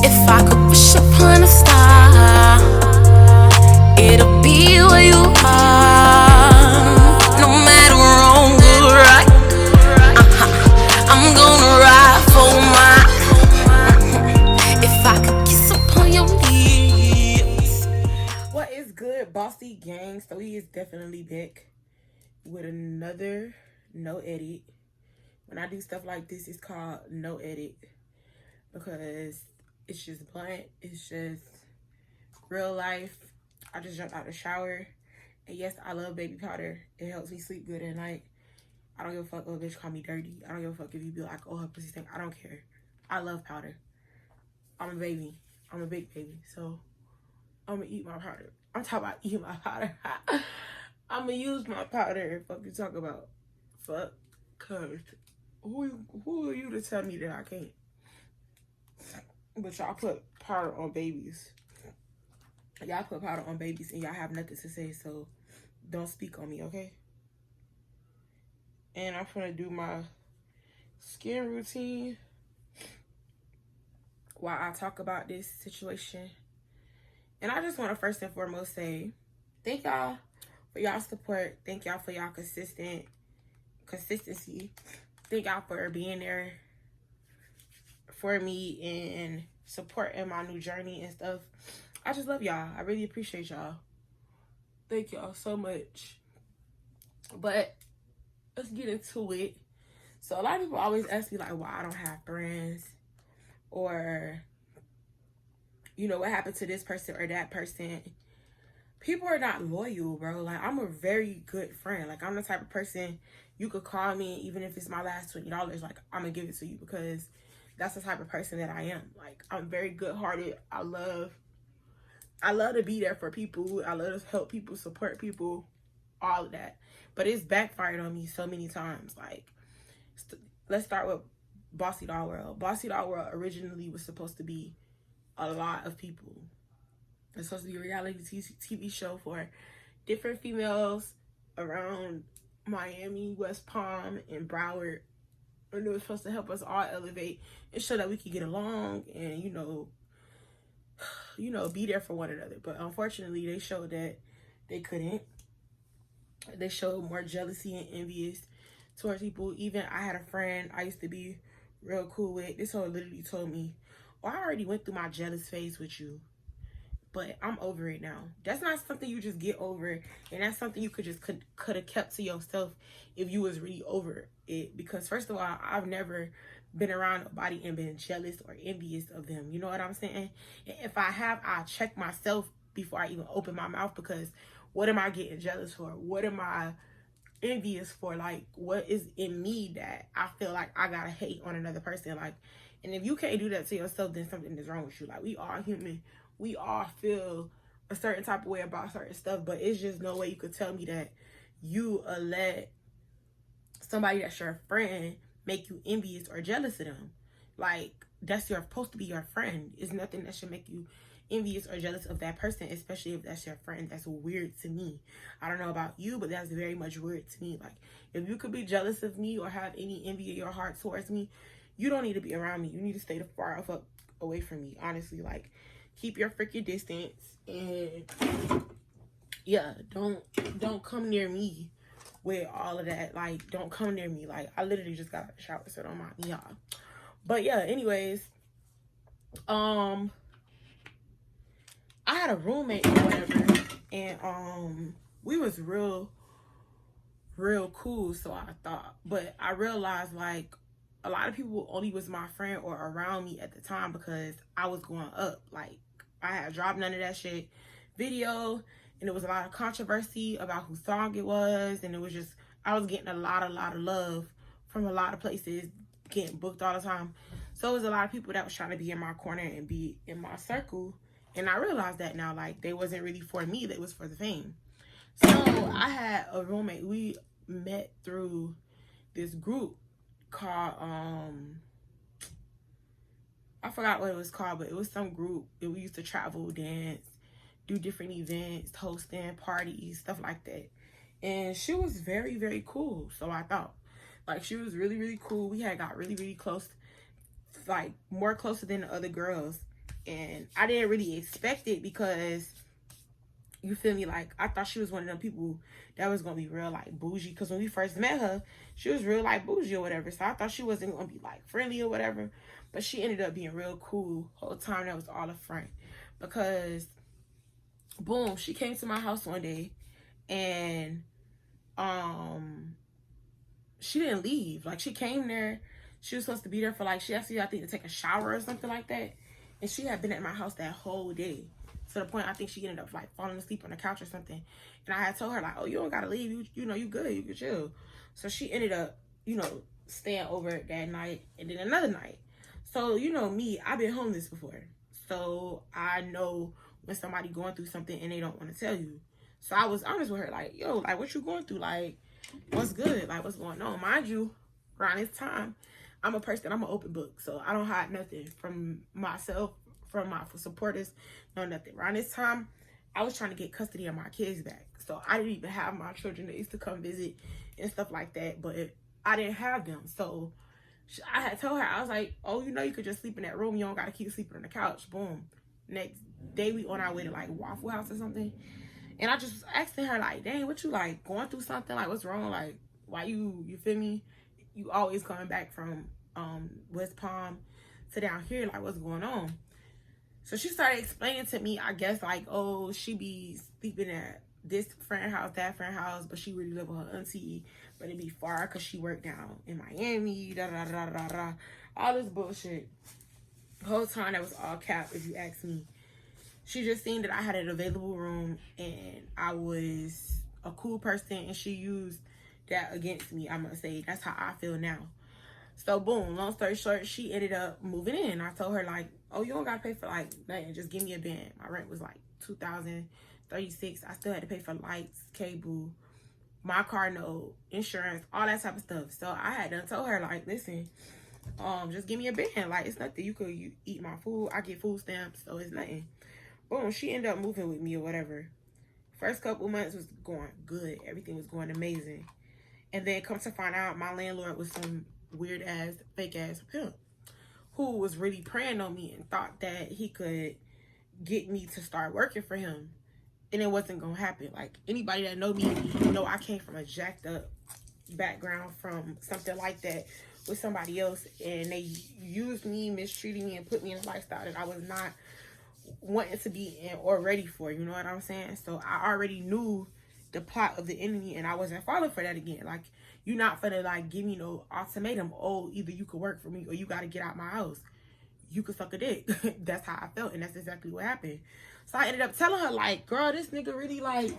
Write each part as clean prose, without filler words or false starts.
If I could wish upon a star, it'll be where you are. No matter wrong or right, I'm gonna ride for mine. If I could kiss upon your lips. What is good, Bossy Gang? So he is definitely back with another no edit. When I do stuff like this, it's called no edit because it's just blunt. It's just real life. I just jumped out the shower, and yes, I love baby powder. It helps me sleep good at night. I don't give a fuck if a bitch call me dirty. I don't give a fuck if you be like, oh, her pussy stink. I don't care. I love powder. I'm a baby. I'm a big baby, so I'm gonna eat my powder. I'm talking about eat my powder. I'm gonna use my powder. Fuck you talk about. Fuck. Cause who are you to tell me that I can't? But y'all put powder on babies. Y'all put powder on babies and y'all have nothing to say, so don't speak on me, okay? And I'm gonna do my skin routine while I talk about this situation. And I just want to first and foremost say thank y'all for y'all support. Thank y'all for y'all consistency. Thank y'all for being there for me and supporting my new journey and stuff. I just love y'all. I really appreciate y'all. Thank y'all so much. But let's get into it. So a lot of people always ask me like why I don't have friends, or you know, what happened to this person or that person. People are not loyal, bro. Like, I'm a very good friend. Like, I'm the type of person you could call me, even if it's my last $20, like, I'm gonna give it to you because that's the type of person that I am. Like, I'm very good-hearted. I love to be there for people. I love to help people, support people, all of that. But it's backfired on me so many times. Like, let's start with BossydollWorld. BossydollWorld originally was supposed to be a lot of people. It's supposed to be a reality TV show for different females around Miami, West Palm, and Broward. And it was supposed to help us all elevate and show that we could get along and, you know, be there for one another. But unfortunately, they showed that they couldn't. They showed more jealousy and envious towards people. Even I had a friend I used to be real cool with. This hoe literally told me, well, I already went through my jealous phase with you, but I'm over it now. That's not something you just get over, and that's something you could have kept to yourself if you was really over it. Because first of all, I've never been around nobody and been jealous or envious of them. You know what I'm saying? And if I have, I'll check myself before I even open my mouth, because what am I getting jealous for? What am I envious for? Like, what is in me that I feel like I gotta hate on another person? Like, and if you can't do that to yourself, then something is wrong with you. Like, we are human. We all feel a certain type of way about certain stuff, but it's just no way you could tell me that you let somebody that's your friend make you envious or jealous of them. Like, that's supposed to be your friend. It's nothing that should make you envious or jealous of that person, especially if that's your friend. That's weird to me. I don't know about you, but that's very much weird to me. Like, if you could be jealous of me or have any envy in your heart towards me, you don't need to be around me. You need to stay the far off away from me, honestly. Like, keep your freaking distance, and yeah, don't come near me with all of that. Like, don't come near me. Like, I literally just got out of the shower, so don't mind me, y'all. But yeah, anyways, I had a roommate or whatever, and we was real cool, so I thought. But I realized, like, a lot of people only was my friend or around me at the time because I was going up. Like, I had dropped none of that shit video, and there was a lot of controversy about whose song it was, and it was just, I was getting a lot of love from a lot of places, getting booked all the time. So it was a lot of people that was trying to be in my corner and be in my circle, and I realized that now, like, they wasn't really for me, they was for the fame. So I had a roommate. We met through this group called I forgot what it was called, but it was some group that we used to travel, dance, do different events, hosting parties, stuff like that. And she was very cool, so I thought. Like, she was really, really cool. We had got really, really close, like, more closer than the other girls. And I didn't really expect it because, you feel me, like, I thought she was one of them people that was gonna be real, like, bougie. Because when we first met her, she was real, like, bougie or whatever. So I thought she wasn't gonna be, like, friendly or whatever. But she ended up being real cool whole time. That was all a front. Because, boom, she came to my house one day. And, she didn't leave. Like, she came there. She was supposed to be there for, like, she asked me, I think, to take a shower or something like that. And she had been at my house that whole day. To the point, I think she ended up, like, falling asleep on the couch or something. And I had told her, like, oh, you don't gotta leave. You know, you good. You can chill. So she ended up, you know, staying over that night. And then another night. So, you know me, I've been homeless before. So I know when somebody going through something and they don't want to tell you. So I was honest with her, like, yo, like, what you going through? Like, what's good? Like, what's going on? Mind you, around this time, I'm an open book. So I don't hide nothing from myself, from my supporters, no nothing. Around this time, I was trying to get custody of my kids back. So I didn't even have my children that used to come visit and stuff like that. But I didn't have them. So I had told her, I was like, oh, you know, you could just sleep in that room. You don't got to keep sleeping on the couch. Boom. Next day, we on our way to, like, Waffle House or something. And I just was asking her, like, dang, what you, like, going through something? Like, what's wrong? Like, why you feel me? You always coming back from West Palm to down here. Like, what's going on? So she started explaining to me, I guess, like, oh, she be sleeping at this friend house, that friend house, but she really live with her auntie, but it be far because she worked down in Miami, da-da-da-da-da-da. All this bullshit. The whole time, that was all cap, if you ask me. She just seen that I had an available room and I was a cool person, and she used that against me, I'm gonna say. That's how I feel now. So, boom, long story short, she ended up moving in. I told her, like, oh, you don't gotta pay for, like, nothing. Just give me a bed. My rent was, like, $2,036. I still had to pay for lights, cable, my car note, insurance, all that type of stuff. So I had done told her, like, listen, just give me a bed. Like, it's nothing. You eat my food. I get food stamps, so it's nothing. Boom, she ended up moving with me or whatever. First couple months was going good. Everything was going amazing. And then come to find out, my landlord was some weird ass, fake ass pimp who was really preying on me and thought that he could get me to start working for him. And it wasn't gonna happen. Like, anybody that know me know I came from a jacked up background from something like that with somebody else, and they used me, mistreated me, and put me in a lifestyle that I was not wanting to be in or ready for, you know what I'm saying? So I already knew the plot of the enemy, and I wasn't falling for that again. Like, you not finna, like, give me no ultimatum. Oh, either you could work for me or you gotta get out my house. You could suck a dick. That's how I felt, and that's exactly what happened. So I ended up telling her, like, girl, this nigga really, like,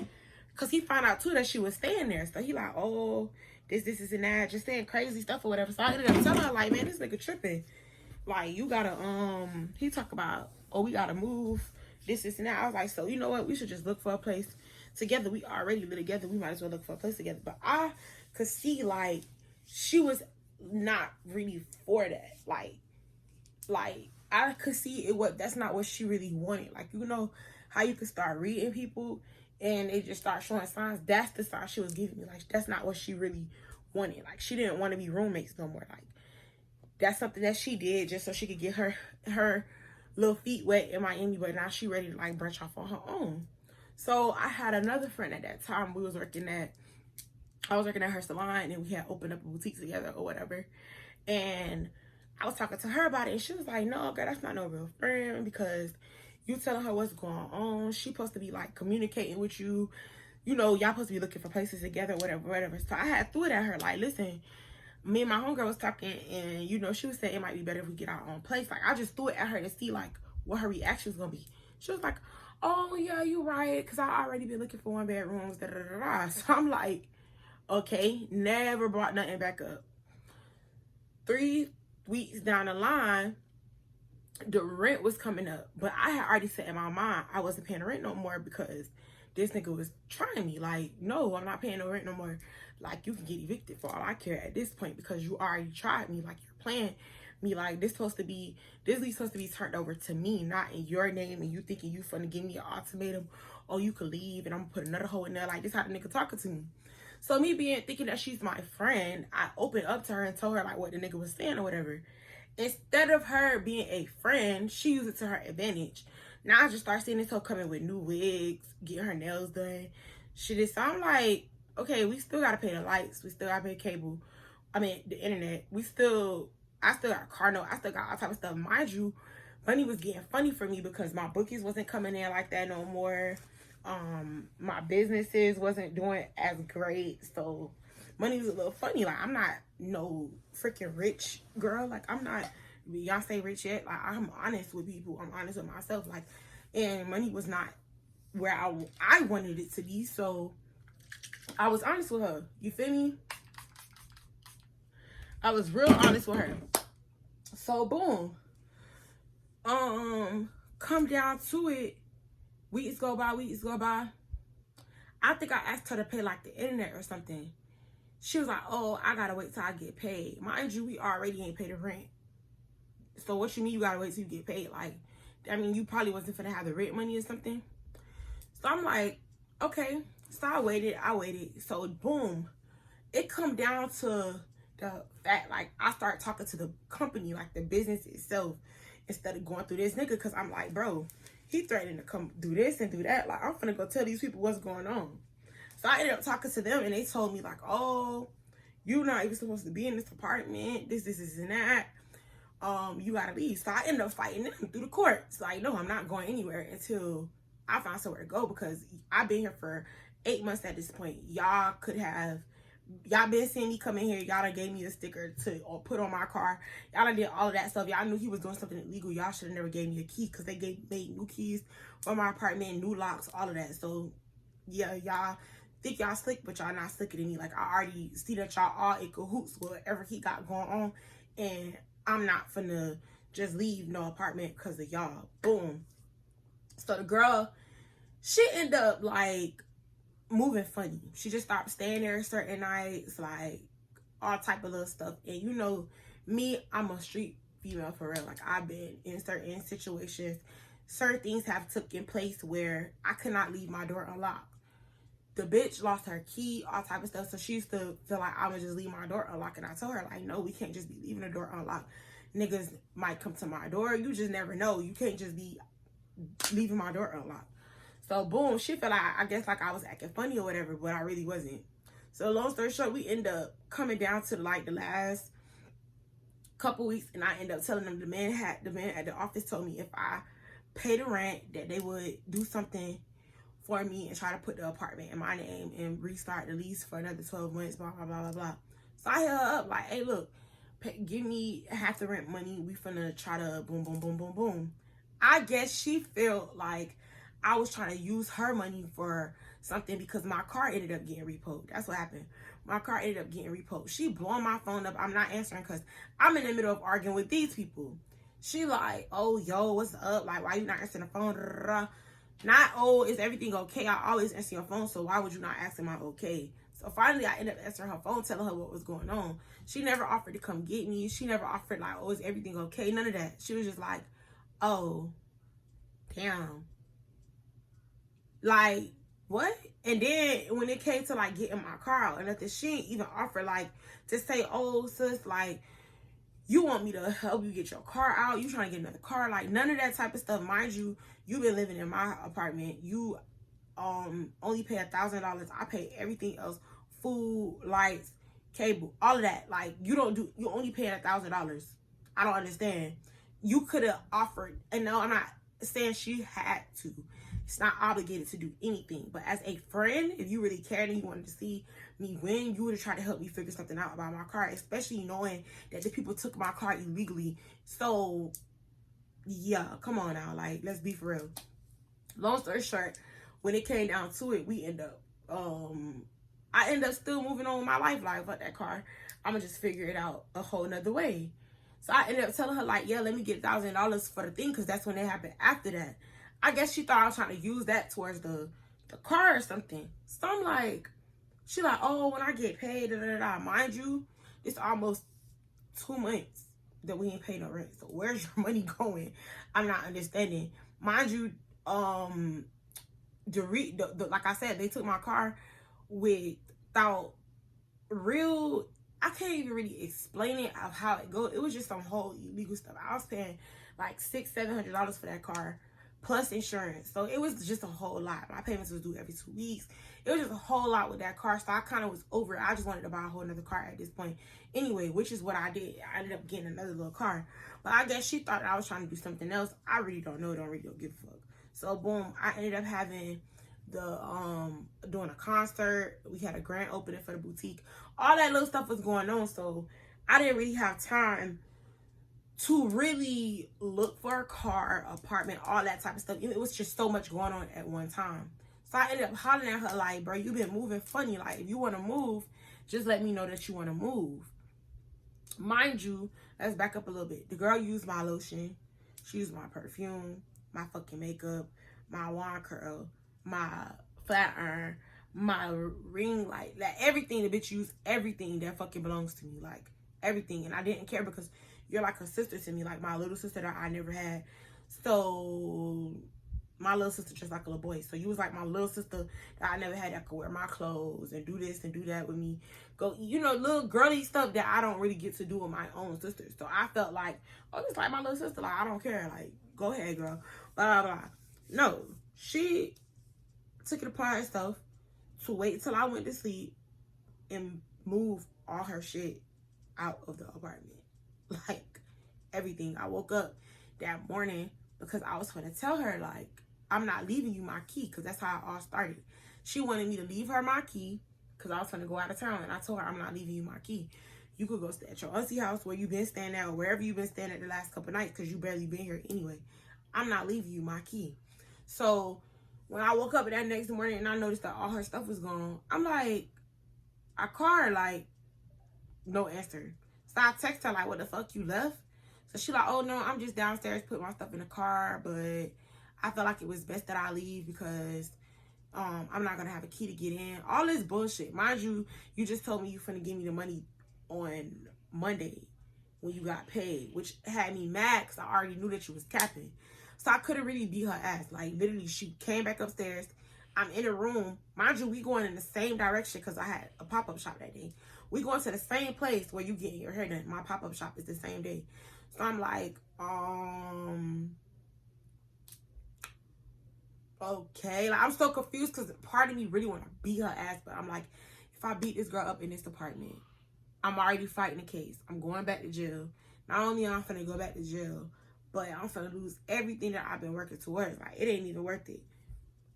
because he found out too that she was staying there. So he like, oh, this and that, just saying crazy stuff or whatever. So I ended up telling her, like, man, this nigga tripping. Like, you gotta, he talk about, oh, we gotta move, this and that. I was like, so you know what? We should just look for a place together. We already live together. We might as well look for a place together. But I could see, like, she was not really for that. Like I could see that's not what she really wanted. Like, you know how you could start reading people and they just start showing signs? That's the sign she was giving me. Like, that's not what she really wanted. Like, she didn't want to be roommates no more. Like, that's something that she did just so she could get her little feet wet in Miami, but now she ready to, like, branch off on her own. So I had another friend at that time. I was working at her salon, and we had opened up a boutique together or whatever. And I was talking to her about it, and she was like, no, girl, that's not no real friend, because you telling her what's going on. She supposed to be, like, communicating with you. You know, y'all supposed to be looking for places together, whatever. So I had threw it at her, like, listen, me and my homegirl was talking, and, you know, she was saying it might be better if we get our own place. Like, I just threw it at her to see, like, what her reaction was going to be. She was like, oh, yeah, you right, because I already been looking for one bedrooms, da-da-da-da. So I'm like, okay, never brought nothing back up. 3 weeks down the line, the rent was coming up, but I had already said in my mind I wasn't paying the rent no more because this nigga was trying me. Like, no, I'm not paying no rent no more. Like, you can get evicted for all I care at this point because you already tried me. Like, you're playing me. Like, this lease supposed to be turned over to me, not in your name, and you thinking you finna give me an ultimatum or you could leave and I'm gonna put another hole in there. Like, this how the nigga talking to me. So me thinking that she's my friend, I opened up to her and told her like what the nigga was saying or whatever. Instead of her being a friend, she used it to her advantage. Now I just start seeing this hoe coming with new wigs, getting her nails done. Shit, so I'm like, okay, we still gotta pay the lights, we still gotta pay cable. I mean the internet. I still got a car note, I still got all type of stuff. Mind you, money was getting funny for me because my bookies wasn't coming in like that no more. My businesses wasn't doing as great, so money was a little funny. Like, I'm not no freaking rich girl. Like, I'm not Beyonce rich yet. Like, I'm honest with people, I'm honest with myself. Like, and money was not where I wanted it to be, so I was honest with her. You feel me? I was real honest with her. So boom, come down to it, weeks go by. I think I asked her to pay like the internet or something. She was like, oh, I gotta wait till I get paid. Mind you, we already ain't paid the rent. So what you mean you gotta wait till you get paid? Like, I mean, you probably wasn't finna have the rent money or something. So I'm like, okay. So I waited. So boom, it come down to the fact, like, I start talking to the company, like the business itself, instead of going through this nigga. Cause I'm like, bro, he threatening to come do this and do that. Like, I'm finna go tell these people what's going on. So I ended up talking to them and they told me like, oh, you're not even supposed to be in this apartment. This, and that. You gotta leave. So I ended up fighting them through the courts. Like, no, I'm not going anywhere until I find somewhere to go, because I've been here for 8 months at this point. Y'all been seeing me come in here. Y'all done gave me a sticker to put on my car. Y'all done did all of that stuff. Y'all knew he was doing something illegal. Y'all should have never gave me a key, because they made new keys for my apartment, new locks, all of that. So yeah, y'all think y'all slick, but y'all not slicker than me. Like, I already see that y'all all in cahoots with whatever he got going on, and I'm not finna just leave no apartment because of y'all. Boom. So the girl, she ended up like moving funny. She just stopped staying there certain nights, like all type of little stuff. And you know me, I'm a street female for real. Like, I've been in certain situations, certain things have taken place where I could not leave my door unlocked. The bitch lost her key, all type of stuff. So she used to feel like I would just leave my door unlocked. And I told her, like, no, we can't just be leaving the door unlocked. Niggas might come to my door. You just never know. You can't just be leaving my door unlocked. So boom, she felt like, I guess like I was acting funny or whatever, but I really wasn't. So long story short, we end up coming down to like the last couple weeks, and I end up telling them the man at the office told me if I pay the rent that they would do something for me and try to put the apartment in my name and restart the lease for another 12 months, blah, blah, blah, blah, blah. So I hit her up like, hey, look, give me half the rent money. We finna try to boom, boom, boom, boom, boom. I guess she felt like I was trying to use her money for something because my car ended up getting repoed. That's what happened. My car ended up getting repoed. She blowing my phone up. I'm not answering because I'm in the middle of arguing with these people. She like, oh, yo, what's up? Like, why you not answering the phone? Not, oh, is everything okay? I always answer your phone, so why would you not ask my okay? So finally, I ended up answering her phone, telling her what was going on. She never offered to come get me. She never offered like, oh, is everything okay? None of that. She was just like, oh, damn. Like, what? And then when it came to like getting my car out and nothing, she ain't even offer like to say, oh, sis, like, you want me to help you get your car out? You trying to get another car? Like, none of that type of stuff. Mind you, you've been living in my apartment. You only pay $1,000. I pay everything else, food, lights, cable, all of that. Like, you only pay $1,000. I don't understand. You could have offered, and no, I'm not saying she had to. It's not obligated to do anything. But as a friend, if you really cared and you wanted to see me win, you would have tried to help me figure something out about my car, especially knowing that the people took my car illegally. So, yeah, come on now. Like, let's be for real. Long story short, when it came down to it, we end up, I end up still moving on with my life. Like, fuck that car. I'm going to just figure it out a whole nother way. So I ended up telling her, like, yeah, let me get $1,000 for the thing, because that's when it happened after that. I guess she thought I was trying to use that towards the car or something. So I'm like, she like, oh, when I get paid, da, da, da, da. Mind you, it's almost 2 months that we ain't paid no rent. So where's your money going? I'm not understanding. Mind you, like I said, they took my car with thought real, I can't even really explain it of how it goes. It was just some whole illegal stuff. I was paying like $600-700 for that car plus insurance, so it was just a whole lot. My payments was due every 2 weeks. It was just a whole lot with that car, so I kind of was over it. I just wanted to buy a whole another car at this point anyway, which is what I did. I ended up getting another little car, but I guess she thought I was trying to do something else. I really don't know. Don't give a fuck. So boom, I ended up having doing a concert. We had a grand opening for the boutique. All that little stuff was going on, so I didn't really have time to really look for a car, apartment, all that type of stuff. It was just so much going on at one time. So I ended up hollering at her like, bro, you been moving funny. Like, if you want to move, just let me know that you want to move. Mind you, let's back up a little bit. The girl used my lotion. She used my perfume, my fucking makeup, my wand curl, my flat iron, my ring light. Like, everything. The bitch used everything that fucking belongs to me. Like, everything. And I didn't care because you're like a sister to me, like my little sister that I never had. So my little sister just like a little boy. So you was like my little sister that I never had, that could wear my clothes and do this and do that with me. Go, you know, little girly stuff that I don't really get to do with my own sisters. So I felt like, oh, it's like my little sister. Like, I don't care. Like, go ahead, girl. Blah, blah, blah. No, she took it upon herself to wait till I went to sleep and move all her shit out of the apartment. Like, everything. I woke up that morning because I was going to tell her, like, I'm not leaving you my key, because that's how it all started. She wanted me to leave her my key because I was going to go out of town, and I told her, I'm not leaving you my key. You could go stay at your auntie house where you've been staying at, or wherever you've been staying at the last couple nights, because you barely been here anyway. I'm not leaving you my key. So when I woke up that next morning and I noticed that all her stuff was gone, I'm like, I called her, like, no answer. So I text her like, what the fuck, you left? So she like, oh no, I'm just downstairs putting my stuff in the car, but I felt like it was best that I leave because I'm not gonna have a key to get in. All this bullshit. Mind you, you just told me you finna give me the money on Monday when you got paid, which had me mad because I already knew that you was capping. So I couldn't really beat her ass. Like, literally, she came back upstairs. I'm in a room. Mind you, we going in the same direction because I had a pop-up shop that day. We going to the same place where you getting your hair done. My pop-up shop is the same day. So I'm like, okay. Like, I'm so confused because part of me really want to beat her ass. But I'm like, if I beat this girl up in this apartment, I'm already fighting the case. I'm going back to jail. Not only am I finna go back to jail, but I'm finna lose everything that I've been working towards. Like, it ain't even worth it.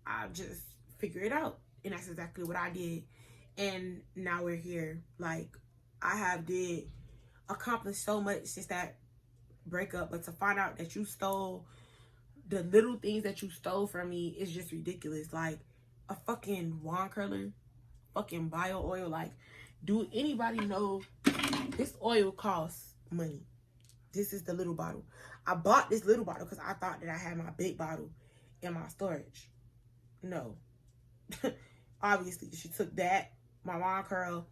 I just figure it out. And that's exactly what I did. And now we're here. Like, I have accomplished so much since that breakup, but to find out that you stole the little things that you stole from me is just ridiculous. Like, a fucking wand curler, fucking bio oil. Like, do anybody know this oil costs money? This is the little bottle. I bought this little bottle because I thought that I had my big bottle in my storage. No. Obviously, she took that, my wand curl.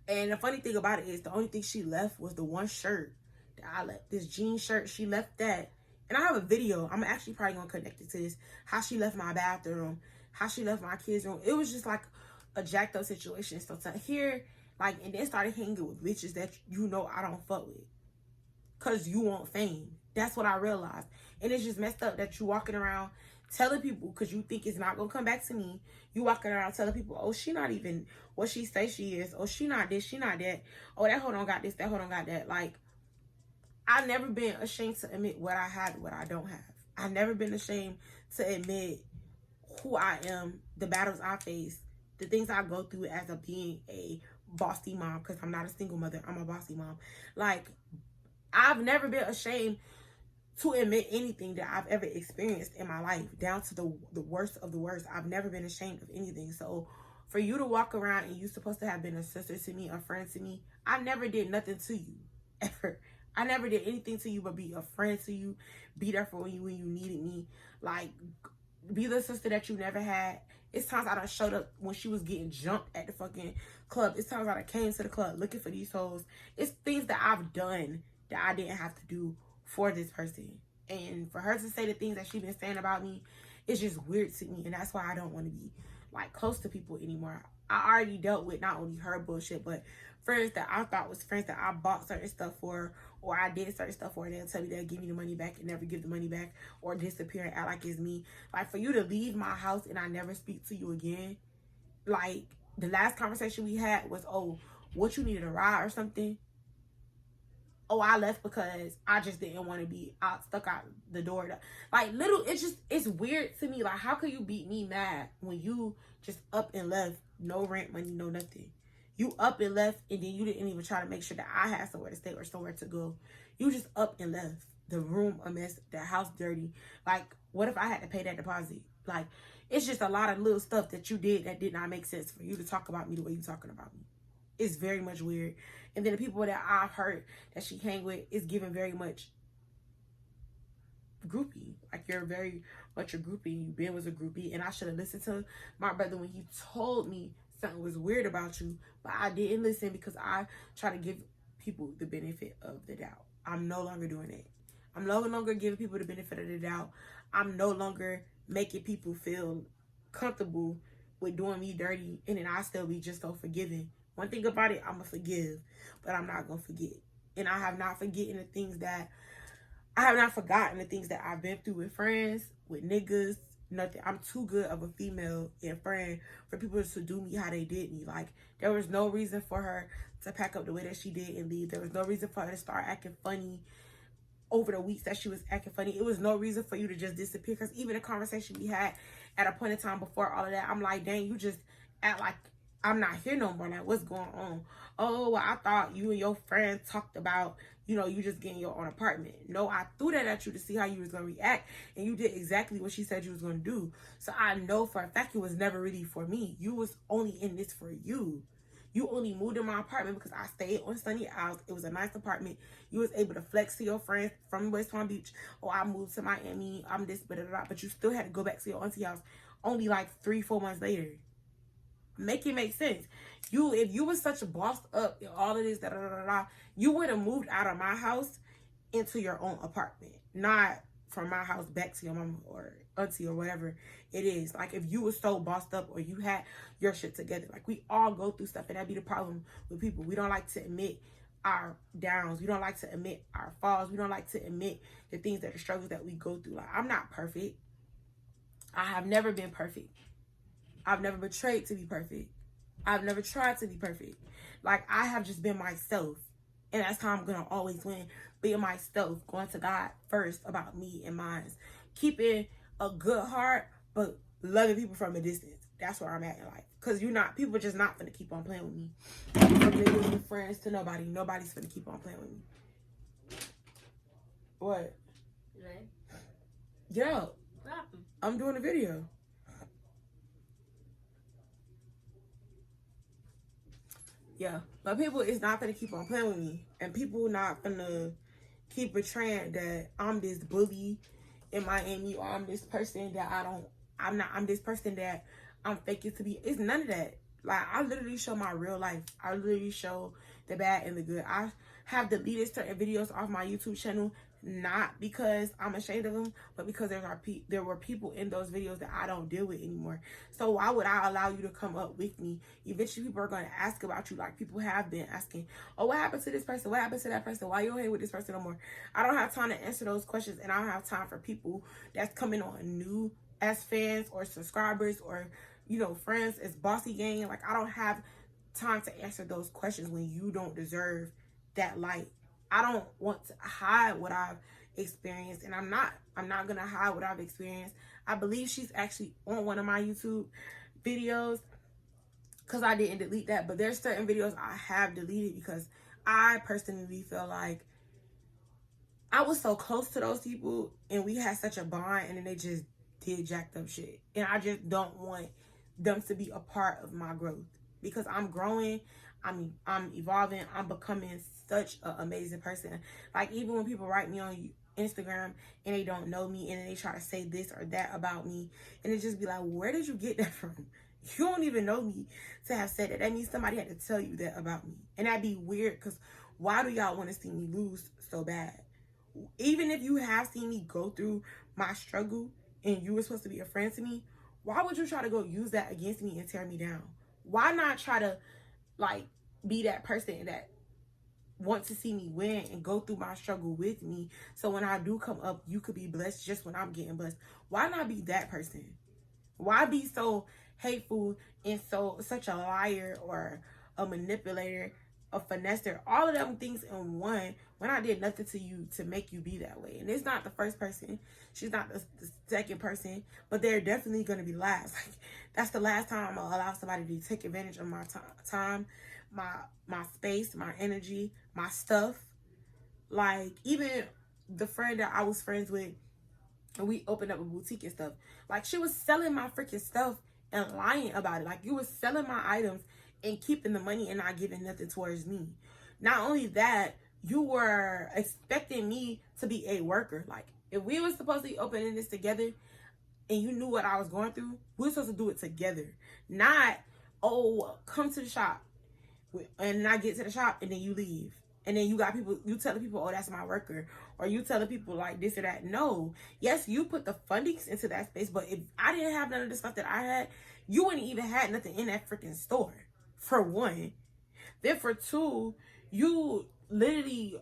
And the funny thing about it is the only thing she left was the one shirt that I left. This jean shirt, she left that. And I have a video. I'm actually probably going to connect it to this. How she left my bathroom. How she left my kids' room. It was just like a jacked up situation. So to hear, like, and then started hanging with bitches that you know I don't fuck with. Because you want fame. That's what I realized. And it's just messed up that you walking around telling people, because you think it's not going to come back to me. You walking around telling people, oh, she not even what she say she is. Oh, she not this, she not that. Oh, that hoe don't got this, that hoe don't got that. Like, I've never been ashamed to admit what I have and what I don't have. I've never been ashamed to admit who I am, the battles I face, the things I go through as being a bossy mom, because I'm not a single mother. I'm a bossy mom. Like, I've never been ashamed to admit anything that I've ever experienced in my life, down to the worst of the worst. I've never been ashamed of anything. So for you to walk around and you supposed to have been a sister to me, a friend to me, I never did nothing to you, ever. I never did anything to you but be a friend to you, be there for you when you needed me, like, be the sister that you never had. It's times I done showed up when she was getting jumped at the fucking club. It's times I done came to the club looking for these hoes. It's things that I've done that I didn't have to do for this person. And for her to say the things that she's been saying about me, it's just weird to me. And that's why I don't want to be, like, close to people anymore. I already dealt with not only her bullshit, but friends that I thought was friends that I bought certain stuff for, or I did certain stuff for, and they'll tell me they'll give me the money back and never give the money back, or disappear and act like it's me. Like, for you to leave my house and I never speak to you again, like, the last conversation we had was, oh, what, you needed a ride or something? Oh, I left because I just didn't want to be stuck out the door. Like, it's weird to me. Like, how could you beat me mad when you just up and left? No rent money, no nothing. You up and left, and then you didn't even try to make sure that I had somewhere to stay or somewhere to go. You just up and left. The room a mess, the house dirty. Like, what if I had to pay that deposit? Like, it's just a lot of little stuff that you did that did not make sense for you to talk about me the way you talking about me. It's very much weird. And then the people that I've heard that she hang with is giving very much groupie. Like, you're very much a groupie. You been was a groupie. And I should have listened to my brother when he told me something was weird about you. But I didn't listen because I try to give people the benefit of the doubt. I'm no longer doing it. I'm no longer giving people the benefit of the doubt. I'm no longer making people feel comfortable with doing me dirty. And then I still be just so forgiving. One thing about it, I'm going to forgive, but I'm not going to forget. And I have not forgotten the things that I've been through with friends, with niggas, nothing. I'm too good of a female and friend for people to do me how they did me. Like, there was no reason for her to pack up the way that she did and leave. There was no reason for her to start acting funny over the weeks that she was acting funny. It was no reason for you to just disappear. Because even the conversation we had at a point in time before all of that, I'm like, dang, you just act like I'm not here no more. Like, what's going on? Oh, well, I thought you and your friend talked about, you know, you just getting your own apartment. No, I threw that at you to see how you was going to react. And you did exactly what she said you was going to do. So I know for a fact it was never really for me. You was only in this for you. You only moved in my apartment because I stayed on Sunny Isles. It was a nice apartment. You was able to flex to your friends from West Palm Beach. Oh, I moved to Miami. I'm this, but you still had to go back to your auntie house only like 3-4 months later. Make it make sense. If you was such a boss up in all of this, you would have moved out of my house into your own apartment, not from my house back to your mama or auntie or whatever it is. Like, if you was so bossed up or you had your shit together, like, we all go through stuff, and that'd be the problem with people. We don't like to admit our downs. We don't like to admit our falls. We don't like to admit the things the struggles that we go through. Like, I'm not perfect. I have never been perfect. I've never betrayed to be perfect. I've never tried to be perfect. Like, I have just been myself. And that's how I'm going to always win. Being myself. Going to God first about me and mine. Keeping a good heart, but loving people from a distance. That's where I'm at in life. Because people are just not going to keep on playing with me. From niggas and friends to nobody. Nobody's going to keep on playing with me. What? Right. Get out. What happened? I'm doing a video. Yeah, but people is not gonna keep on playing with me, and people not gonna keep betraying that I'm this bully in Miami, or I'm this person that I'm this person that I'm faking to be. It's none of that. Like, I literally show my real life. I literally show the bad and the good. I have deleted certain videos off my YouTube channel, not because I'm ashamed of them, but because there were people in those videos that I don't deal with anymore. So why would I allow you to come up with me? Eventually people are going to ask about you, like people have been asking, oh, what happened to this person? What happened to that person? Why you don't hang with this person no more? I don't have time to answer those questions, and I don't have time for people that's coming on new as fans or subscribers or, you know, friends as Bossy Gang. Like, I don't have time to answer those questions when you don't deserve that light. I don't want to hide what I've experienced, and I'm not gonna hide what I've experienced. I believe she's actually on one of my YouTube videos, because I didn't delete that, but there's certain videos I have deleted because I personally feel like I was so close to those people and we had such a bond, and then they just did jacked up shit, and I just don't want them to be a part of my growth, because I'm growing, I'm evolving, I'm becoming such an amazing person. Like, even when people write me on Instagram and they don't know me, and then they try to say this or that about me, and it just be like, where did you get that from? You don't even know me to have said that. That means somebody had to tell you that about me. And that'd be weird, because why do y'all want to see me lose so bad? Even if you have seen me go through my struggle and you were supposed to be a friend to me, why would you try to go use that against me and tear me down? Why not try to like be that person that wants to see me win and go through my struggle with me, so when I do come up, you could be blessed just when I'm getting blessed? Why not be that person? Why be so hateful and such a liar or a manipulator, a finesser, all of them things in one, when I did nothing to you to make you be that way? And it's not the first person, she's not the second person, but they're definitely going to be last. Like, that's the last time I'm going to allow somebody to take advantage of my time, my space, my energy, my stuff. Like, even the friend that I was friends with, and we opened up a boutique and stuff, like, she was selling my freaking stuff and lying about it. Like, you was selling my items and keeping the money and not giving nothing towards me. Not only that, you were expecting me to be a worker. Like, if we were supposed to be opening this together and you knew what I was going through, we were supposed to do it together. Not, oh, come to the shop and I get to the shop and then you leave. And then you got people, you telling people, oh, that's my worker. Or you telling people like this or that. No. Yes, you put the fundings into that space, but if I didn't have none of the stuff that I had, you wouldn't even had nothing in that freaking store, for one. Then for two, you literally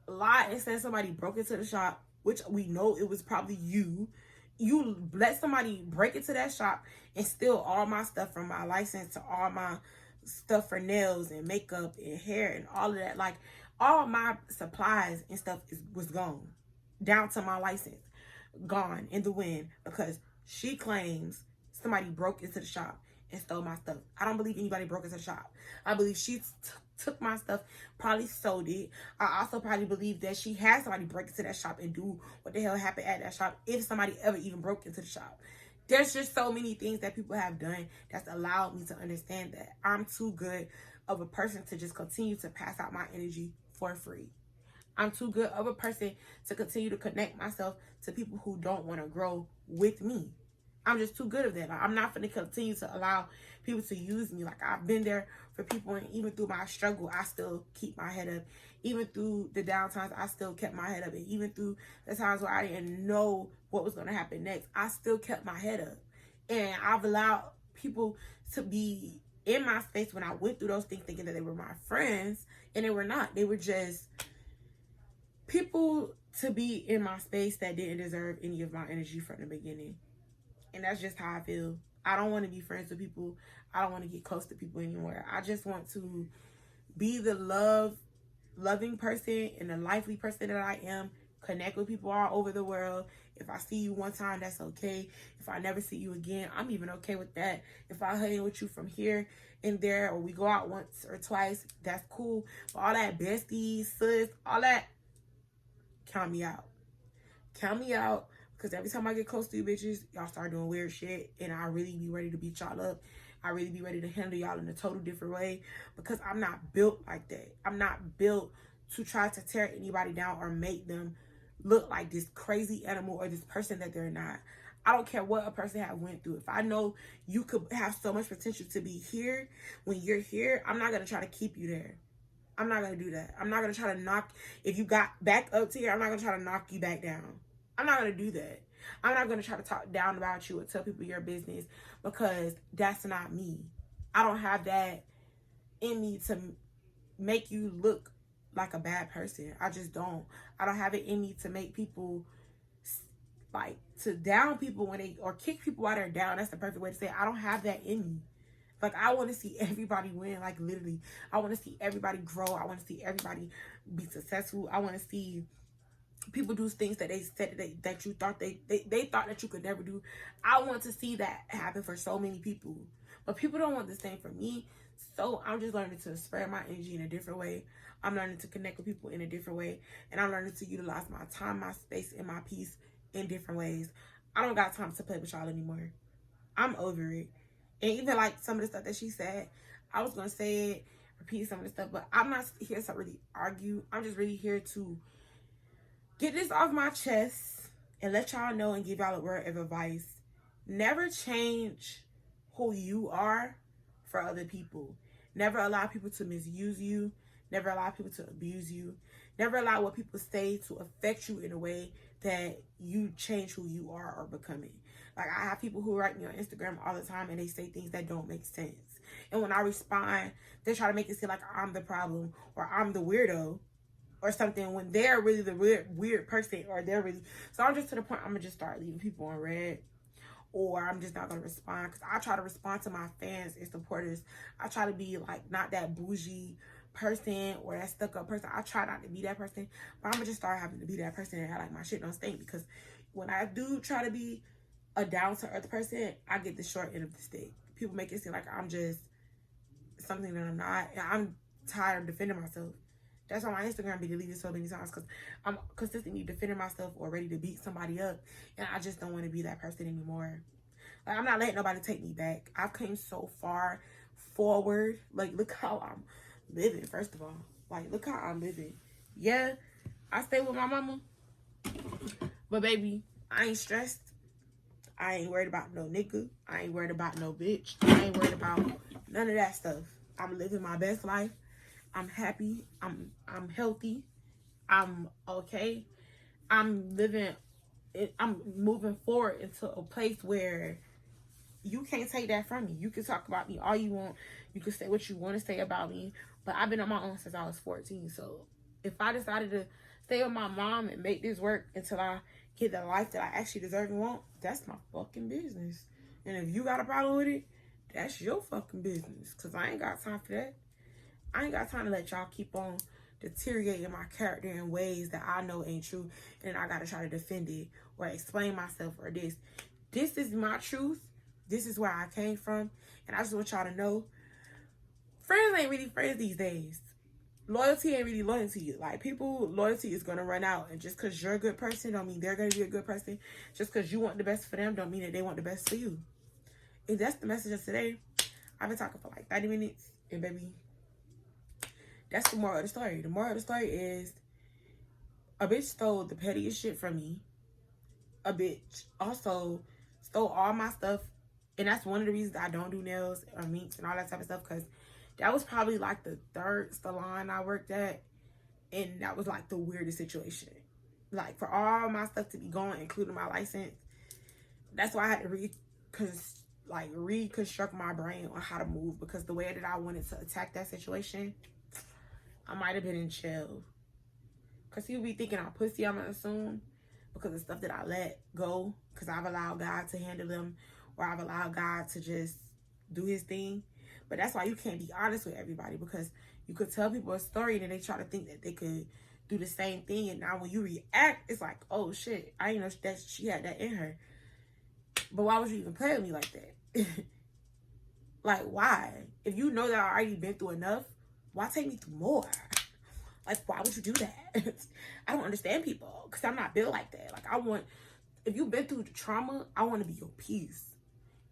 lied and said somebody broke into the shop, which we know it was probably you. You let somebody break into that shop and steal all my stuff, from my license to all my stuff for nails and makeup and hair and all of that. Like, all my supplies and stuff was gone, down to my license, gone in the wind, because she claims somebody broke into the shop and stole my stuff. I don't believe anybody broke into the shop. I believe she took my stuff, probably sold it. I also probably believe that she had somebody break into that shop and do what the hell happened at that shop, if somebody ever even broke into the shop. There's just so many things that people have done that's allowed me to understand that I'm too good of a person to just continue to pass out my energy for free. I'm too good of a person to continue to connect myself to people who don't want to grow with me. I'm just too good of that. I'm not going to continue to allow people to use me. Like, I've been there for people, and even through my struggle, I still keep my head up. Even through the down times, I still kept my head up. And even through the times where I didn't know what was going to happen next, I still kept my head up. And I've allowed people to be in my space when I went through those things, thinking that they were my friends, and they were not. They were just people to be in my space that didn't deserve any of my energy from the beginning. And that's just how I feel. I don't want to be friends with people. I don't want to get close to people anymore. I just want to be the loving person and the lively person that I am. Connect with people all over the world. If I see you one time, that's okay. If I never see you again, I'm even okay with that. If I hang with you from here and there, or we go out once or twice, that's cool. But all that besties, sis, all that, count me out. Count me out. Because every time I get close to you bitches, y'all start doing weird shit. And I really be ready to beat y'all up. I really be ready to handle y'all in a total different way. Because I'm not built like that. I'm not built to try to tear anybody down or make them look like this crazy animal or this person that they're not. I don't care what a person have went through. If I know you could have so much potential to be here when you're here, I'm not going to try to keep you there. I'm not going to do that. I'm not going to try to knock, if you got back up to here, I'm not going to try to knock you back down. I'm not going to do that. I'm not going to try to talk down about you or tell people your business, because that's not me. I don't have that in me to make you look like a bad person. I just don't. I don't have it in me to make people, like, to down people when they, or kick people while they're down. That's the perfect way to say it. I don't have that in me. Like, I want to see everybody win. Like, literally, I want to see everybody grow. I want to see everybody be successful. I want to see people do things that they said that you thought they thought that you could never do. I want to see that happen for so many people. But people don't want the same for me. So I'm just learning to spread my energy in a different way. I'm learning to connect with people in a different way. And I'm learning to utilize my time, my space, and my peace in different ways. I don't got time to play with y'all anymore. I'm over it. And even like some of the stuff that she said, I was going to say it, repeat some of the stuff, but I'm not here to really argue. I'm just really here to get this off my chest and let y'all know and give y'all a word of advice. Never change who you are for other people. Never allow people to misuse you. Never allow people to abuse you. Never allow what people say to affect you in a way that you change who you are or becoming. Like, I have people who write me on Instagram all the time and they say things that don't make sense. And when I respond, they try to make it seem like I'm the problem or I'm the weirdo or something when they're really the weird person, or they're really. So I'm just to the point, I'm gonna just start leaving people on red, or I'm just not gonna respond, because I try to respond to my fans and supporters. I try to be like not that bougie person or that stuck up person. I try not to be that person, but I'm gonna just start having to be that person and like my shit don't stink, because when I do try to be a down to earth person, I get the short end of the stick. People make it seem like I'm just something that I'm not, and I'm tired of defending myself. That's why my Instagram be deleted so many times, because I'm consistently defending myself or ready to beat somebody up, and I just don't want to be that person anymore. Like, I'm not letting nobody take me back. I've came so far forward. Like, look how I'm living, first of all. Like, look how I'm living. Yeah, I stay with my mama, but baby, I ain't stressed. I ain't worried about no nigga. I ain't worried about no bitch. I ain't worried about none of that stuff. I'm living my best life. I'm happy. I'm healthy. I'm okay. I'm moving forward into a place where you can't take that from me. You can talk about me all you want. You can say what you want to say about me. But I've been on my own since I was 14. So if I decided to stay with my mom and make this work until I get the life that I actually deserve and want, that's my fucking business. And if you got a problem with it, that's your fucking business. Because I ain't got time for that. I ain't got time to let y'all keep on deteriorating my character in ways that I know ain't true, and I gotta try to defend it or explain myself or this. This is my truth. This is where I came from, and I just want y'all to know, friends ain't really friends these days. Loyalty ain't really loyalty. Like, people, loyalty is gonna run out, and just because you're a good person don't mean they're gonna be a good person. Just because you want the best for them don't mean that they want the best for you. And that's the message of today. I've been talking for like 30 minutes, and baby, that's the moral of the story. The moral of the story is, a bitch stole the pettiest shit from me. A bitch also stole all my stuff. And that's one of the reasons I don't do nails or minks and all that type of stuff. Because that was probably like the 3rd salon I worked at. And that was like the weirdest situation. Like, for all my stuff to be gone, including my license. That's why I had to reconstruct my brain on how to move. Because the way that I wanted to attack that situation, I might have been in jail. Because he'll be thinking I'm pussy, I'm going to assume. Because of stuff that I let go. Because I've allowed God to handle them. Or I've allowed God to just do his thing. But that's why you can't be honest with everybody. Because you could tell people a story and then they try to think that they could do the same thing. And now when you react, it's like, oh shit, I didn't know that she had that in her. But why would you even play with me like that? Like, why? If you know that I already been through enough, why take me through more? Like, why would you do that? I don't understand people, because I'm not built like that. Like, if you've been through the trauma, I want to be your peace.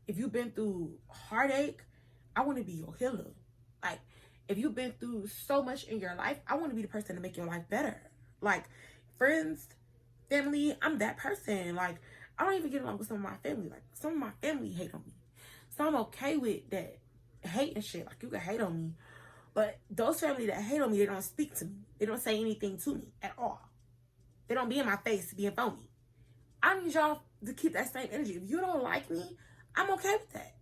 If you've been through heartache, I want to be your healer. Like, if you've been through so much in your life, I want to be the person to make your life better. Like, friends, family, I'm that person. Like, I don't even get along with some of my family. Like, some of my family hate on me. So I'm okay with that hate and shit. Like, you can hate on me. But those family that hate on me, they don't speak to me. They don't say anything to me at all. They don't be in my face being phony. I need y'all to keep that same energy. If you don't like me, I'm okay with that.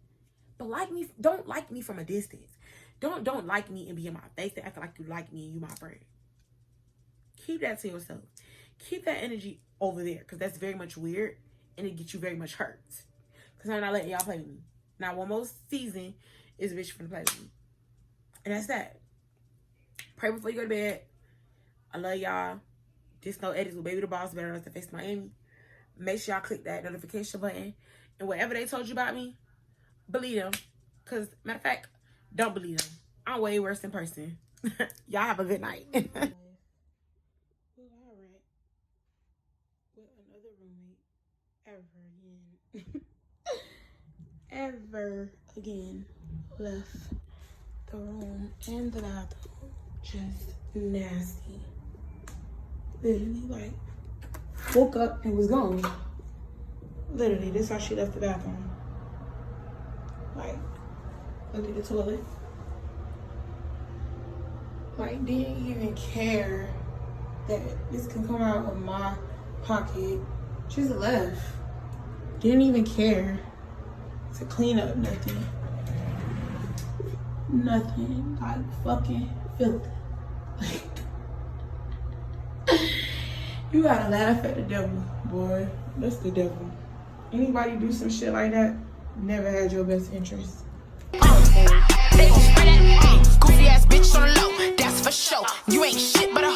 But like me, don't like me from a distance. Don't like me and be in my face and act like you like me and you my friend. Keep that to yourself. Keep that energy over there, because that's very much weird and it gets you very much hurt. Because I'm not letting y'all play with me. Now, one more season is a bitch finna play with me. And that's that. Pray before you go to bed. I love y'all. Just know edits with Babydaboss better than Thefaceofmiami. Make sure y'all click that notification button. And whatever they told you about me, believe them. Because, matter of fact, don't believe them. I'm way worse in person. Y'all have a good night. With another roommate ever again left the room and the bathroom just nasty. Literally, like, woke up and was gone. Literally, this is how she left the bathroom. Like, look at the toilet. Like, didn't even care that this can come out of my pocket. Just left. Didn't even care to clean up nothing. nothing. Like fucking filthy. You gotta laugh at the devil, boy. That's the devil. Anybody do some shit like that, never had your best interest. They gon' spread that goofy ass bitch on the low, that's for sure. You ain't shit but a